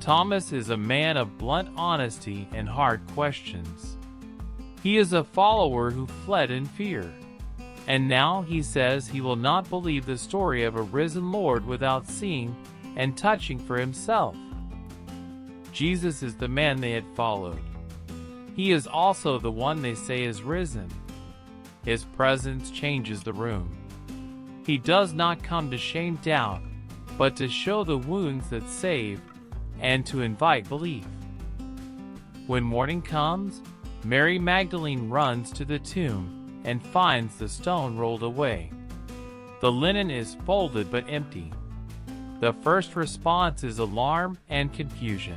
Thomas is a man of blunt honesty and hard questions. He is a follower who fled in fear. And now he says he will not believe the story of a risen Lord without seeing and touching for himself. Jesus is the man they had followed. He is also the one they say is risen. His presence changes the room. He does not come to shame doubt, but to show the wounds that save and to invite belief. When morning comes, Mary Magdalene runs to the tomb and finds the stone rolled away. The linen is folded but empty. The first response is alarm and confusion.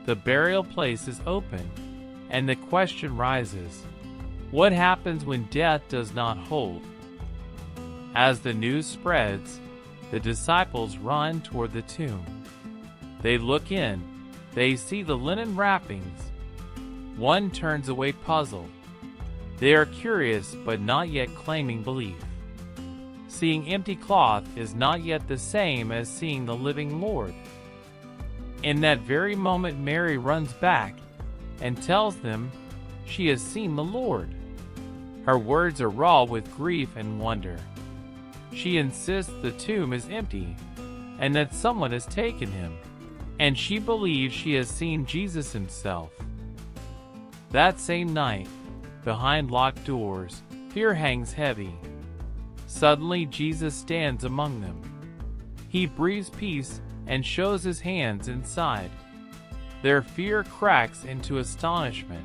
The burial place is open, and the question rises, what happens when death does not hold? As the news spreads, the disciples run toward the tomb. They look in. They see the linen wrappings. One turns away puzzled. They are curious but not yet claiming belief. Seeing empty cloth is not yet the same as seeing the living Lord. In that very moment, Mary runs back and tells them she has seen the Lord. Her words are raw with grief and wonder. She insists the tomb is empty and that someone has taken him, and she believes she has seen Jesus himself. That same night, behind locked doors, fear hangs heavy. Suddenly Jesus stands among them. He breathes peace and shows his hands inside. Their fear cracks into astonishment.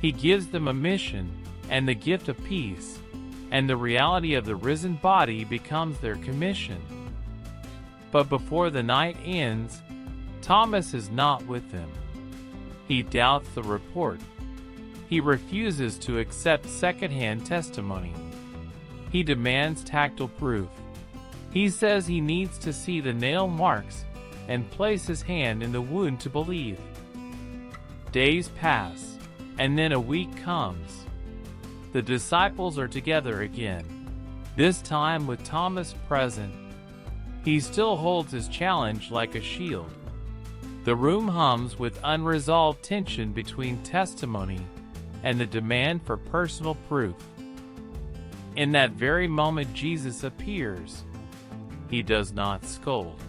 He gives them a mission and the gift of peace, and the reality of the risen body becomes their commission. But before the night ends, Thomas is not with them. He doubts the report. He refuses to accept second-hand testimony. He demands tactile proof. He says he needs to see the nail marks and place his hand in the wound to believe. Days pass, and then a week comes. The disciples are together again, this time with Thomas present. He still holds his challenge like a shield. The room hums with unresolved tension between testimony and the demand for personal proof. In that very moment, Jesus appears. He does not scold.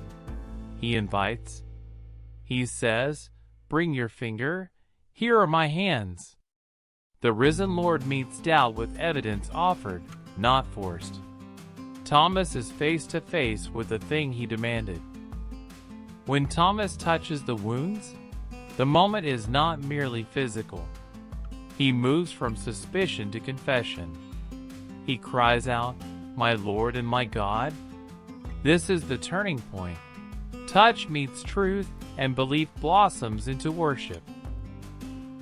He invites. He says, "Bring your finger. Here are my hands." The risen Lord meets doubt with evidence offered, not forced. Thomas is face to face with the thing he demanded. When Thomas touches the wounds, the moment is not merely physical. He moves from suspicion to confession. He cries out, "My Lord and my God." This is the turning point. Touch meets truth, and belief blossoms into worship.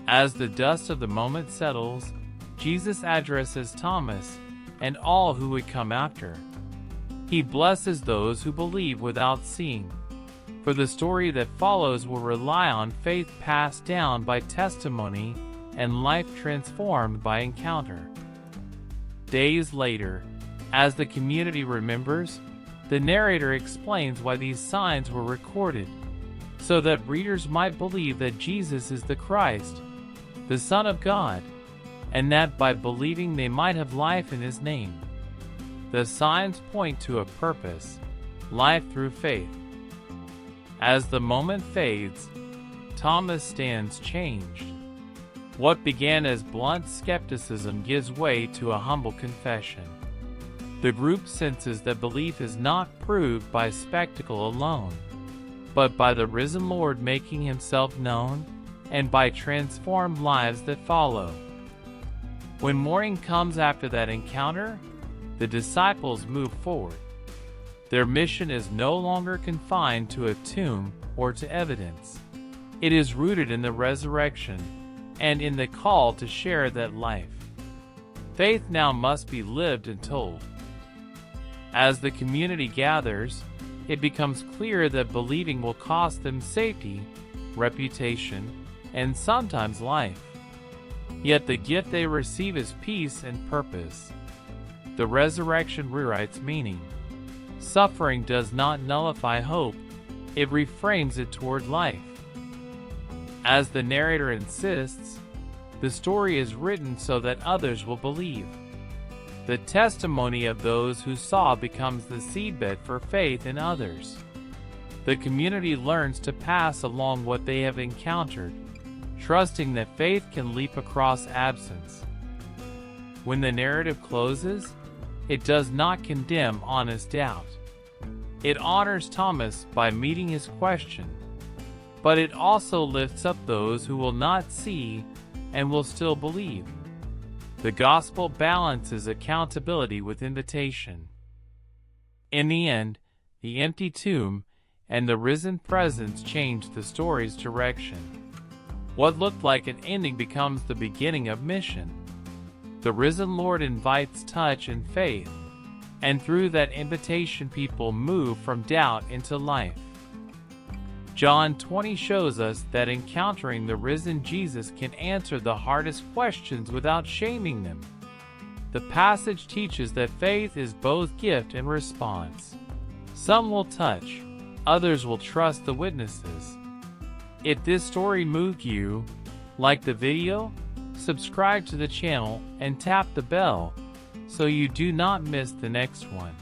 As the dust of the moment settles, Jesus addresses Thomas and all who would come after. He blesses those who believe without seeing, for the story that follows will rely on faith passed down by testimony and life transformed by encounter. Days later, as the community remembers, the narrator explains why these signs were recorded, so that readers might believe that Jesus is the Christ, the Son of God, and that by believing they might have life in his name. The signs point to a purpose, life through faith. As the moment fades, Thomas stands changed. What began as blunt skepticism gives way to a humble confession. The group senses that belief is not proved by spectacle alone, but by the risen Lord making himself known, and by transformed lives that follow. When morning comes after that encounter, the disciples move forward. Their mission is no longer confined to a tomb or to evidence. It is rooted in the resurrection and in the call to share that life. Faith now must be lived and told. As the community gathers, it becomes clear that believing will cost them safety, reputation, and sometimes life. Yet the gift they receive is peace and purpose. The resurrection rewrites meaning. Suffering does not nullify hope, it reframes it toward life. As the narrator insists, the story is written so that others will believe. The testimony of those who saw becomes the seedbed for faith in others. The community learns to pass along what they have encountered, trusting that faith can leap across absence. When the narrative closes, it does not condemn honest doubt. It honors Thomas by meeting his question, but it also lifts up those who will not see and will still believe. The gospel balances accountability with invitation. In the end, the empty tomb and the risen presence change the story's direction. What looked like an ending becomes the beginning of mission. The risen Lord invites touch and faith, and through that invitation people move from doubt into life. John 20 shows us that encountering the risen Jesus can answer the hardest questions without shaming them. The passage teaches that faith is both gift and response. Some will touch, others will trust the witnesses. If this story moved you, like the video, subscribe to the channel, and tap the bell so you do not miss the next one.